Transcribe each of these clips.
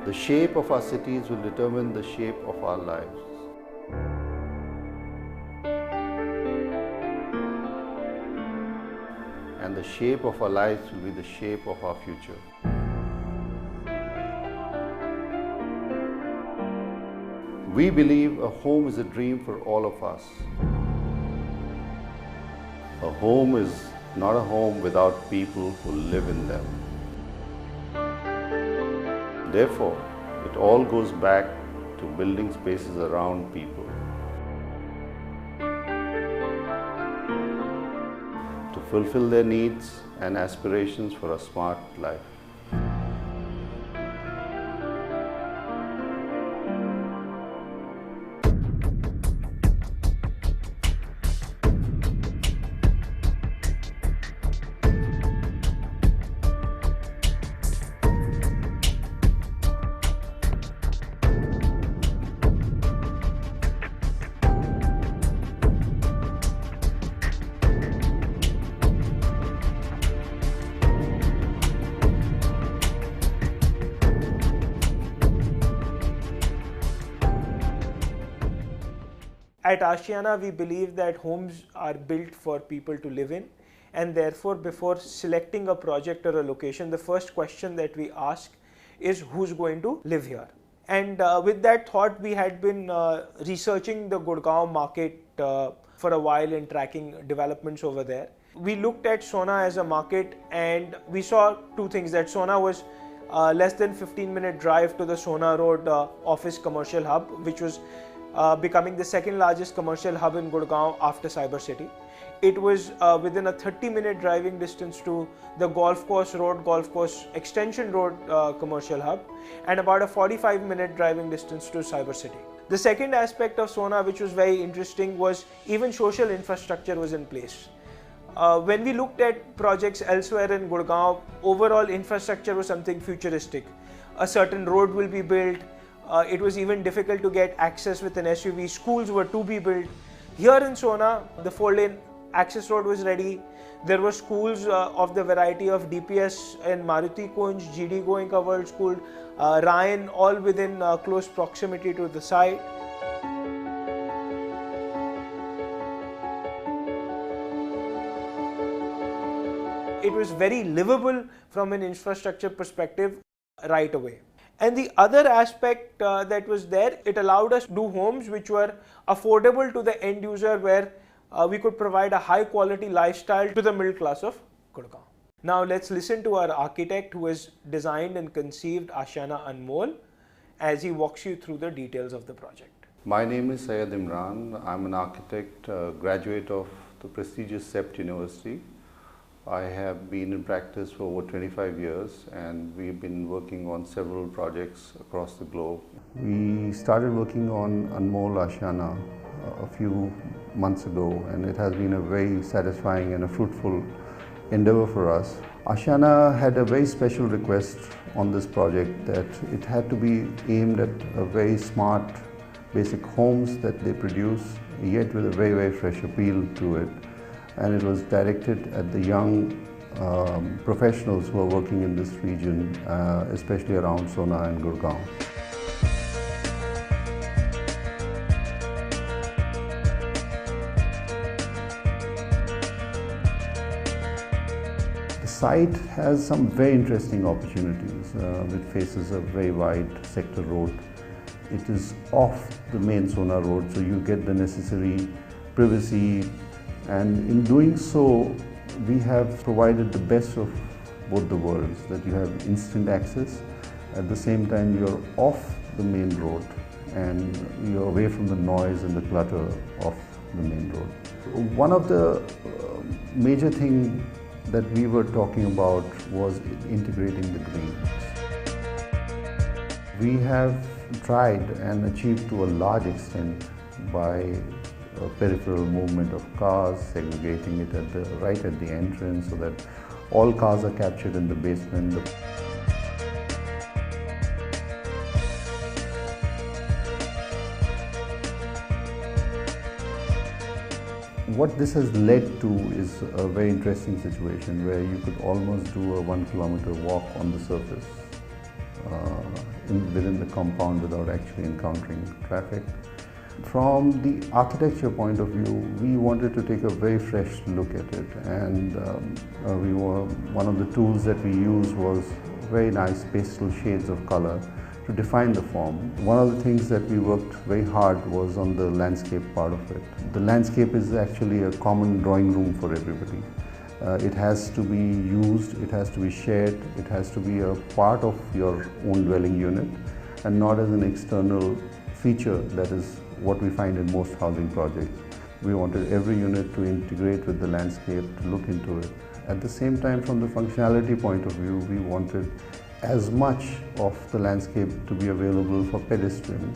The shape of our cities will determine the shape of our lives. And the shape of our lives will be the shape of our future. We believe a home is a dream for all of us. A home is not a home without people who live in them. Therefore, it all goes back to building spaces around people. To fulfill their needs and aspirations for a smart life. At Ashiana, we believe that homes are built for people to live in, and therefore before selecting a project or a location, the first question that we ask is who's going to live here. And with that thought, we had been researching the Gurgaon market for a while and tracking developments over there. We looked at Sohna as a market and we saw two things, that Sohna was less than 15-minute drive to the Sohna Road office commercial hub, which was becoming the second largest commercial hub in Gurgaon after Cyber City. It was within a 30-minute driving distance to the Golf Course Extension Road commercial hub, and about a 45-minute driving distance to Cyber City. The second aspect of Sohna, which was very interesting, was even social infrastructure was in place. When we looked at projects elsewhere in Gurgaon, overall infrastructure was something futuristic. A certain road will be built. It was even difficult to get access with an SUV. Schools were to be built. Here in Sohna, the 4-lane access road was ready. There were schools of the variety of DPS and Maruti Kunj, GD Goenka World School, Ryan, all within close proximity to the site. It was very livable from an infrastructure perspective right away. And the other aspect that was there, it allowed us to do homes which were affordable to the end user, where we could provide a high quality lifestyle to the middle class of Gurgaon. Now let's listen to our architect who has designed and conceived Ashiana Anmol as he walks you through the details of the project. My name is Syed Imran. I'm an architect, graduate of the prestigious CEPT University. I have been in practice for over 25 years and we've been working on several projects across the globe. We started working on Anmol Ashiana a few months ago, and it has been a very satisfying and a fruitful endeavor for us. Ashiana had a very special request on this project, that it had to be aimed at a very smart basic homes that they produce, yet with a very, very fresh appeal to it. And it was directed at the young professionals who are working in this region, especially around Sohna and Gurgaon. The site has some very interesting opportunities. It faces a very wide sector road. It is off the main Sohna road, so you get the necessary privacy. And in doing so, we have provided the best of both the worlds, that you have instant access. At the same time, you're off the main road and you're away from the noise and the clutter of the main road. One of the major things that we were talking about was integrating the greens. We have tried and achieved to a large extent by peripheral movement of cars, segregating it right at the entrance so that all cars are captured in the basement. What this has led to is a very interesting situation where you could almost do a 1 kilometer walk on the surface. within the compound without actually encountering traffic. From the architecture point of view, we wanted to take a very fresh look at it, and one of the tools that we used was very nice pastel shades of color to define the form. One of the things that we worked very hard was on the landscape part of it. The landscape is actually a common drawing room for everybody. It has to be used, it has to be shared, it has to be a part of your own dwelling unit and not as an external feature that is what we find in most housing projects. We wanted every unit to integrate with the landscape, to look into it. At the same time, from the functionality point of view, we wanted as much of the landscape to be available for pedestrian.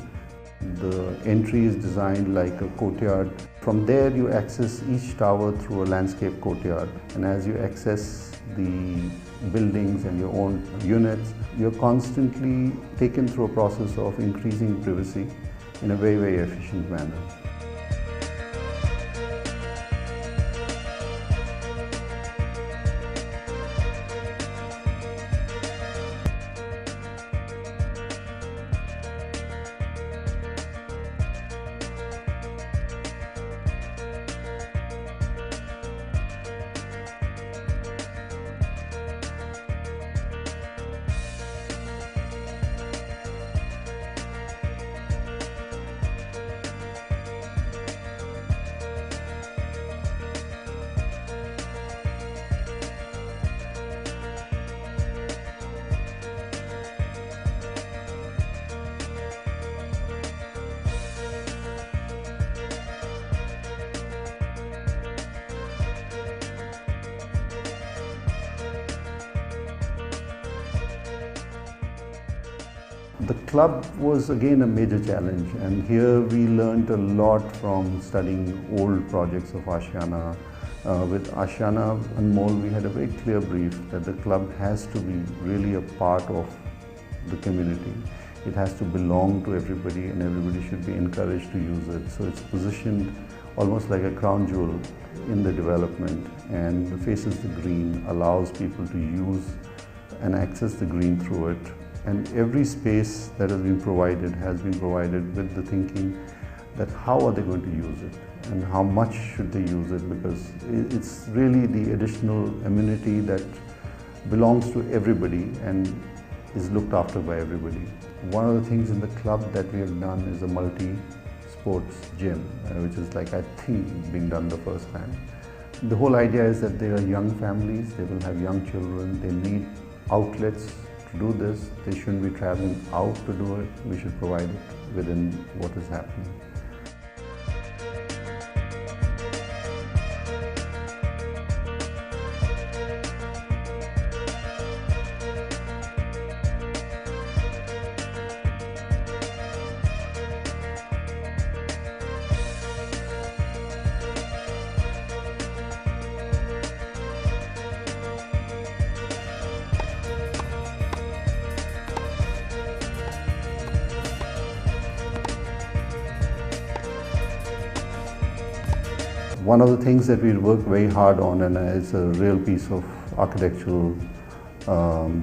The entry is designed like a courtyard. From there you access each tower through a landscape courtyard, and as you access the buildings and your own units, you're constantly taken through a process of increasing privacy in a very, very efficient manner. The club was again a major challenge, and here we learned a lot from studying old projects of Ashiana. With Ashiana Anmol, we had a very clear brief that the club has to be really a part of the community. It has to belong to everybody, and everybody should be encouraged to use it. So it's positioned almost like a crown jewel in the development, and faces the green, allows people to use and access the green through it. And every space that has been provided with the thinking that how are they going to use it and how much should they use it, because it's really the additional amenity that belongs to everybody and is looked after by everybody. One of the things in the club that we have done is a multi-sports gym, which is like, I think, being done the first time. The whole idea is that they are young families, they will have young children, they need outlets to do this. They shouldn't be traveling out to do it. We should provide it within what is happening. One of the things that we work very hard on, and it's a real piece of architectural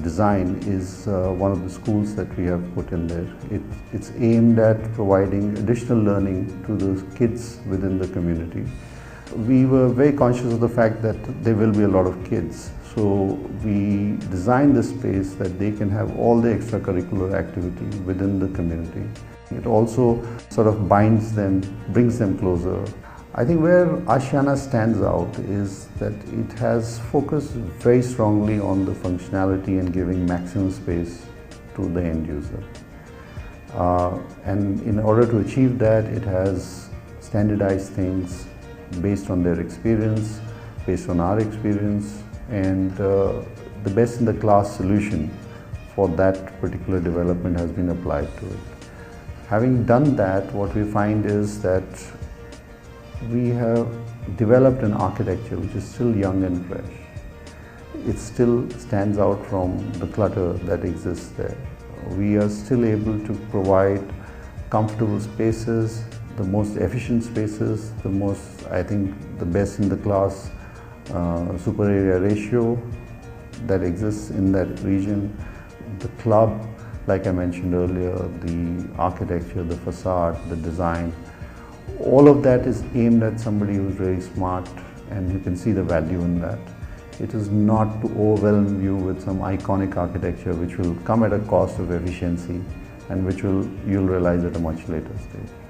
design, is one of the schools that we have put in there. It's aimed at providing additional learning to the kids within the community. We were very conscious of the fact that there will be a lot of kids, so we designed the space that they can have all the extracurricular activity within the community. It also sort of binds them, brings them closer. I think where Ashiana stands out is that it has focused very strongly on the functionality and giving maximum space to the end user. And in order to achieve that, it has standardized things based on their experience, based on our experience, and the best in the class solution for that particular development has been applied to it. Having done that, what we find is that we have developed an architecture which is still young and fresh. It still stands out from the clutter that exists there. We are still able to provide comfortable spaces, the most efficient spaces, I think the best in the class super area ratio that exists in that region. The club like I mentioned earlier, the architecture, the facade, the design, all of that is aimed at somebody who's very smart, and you can see the value in that. It is not to overwhelm you with some iconic architecture which will come at a cost of efficiency and which you'll realize at a much later stage.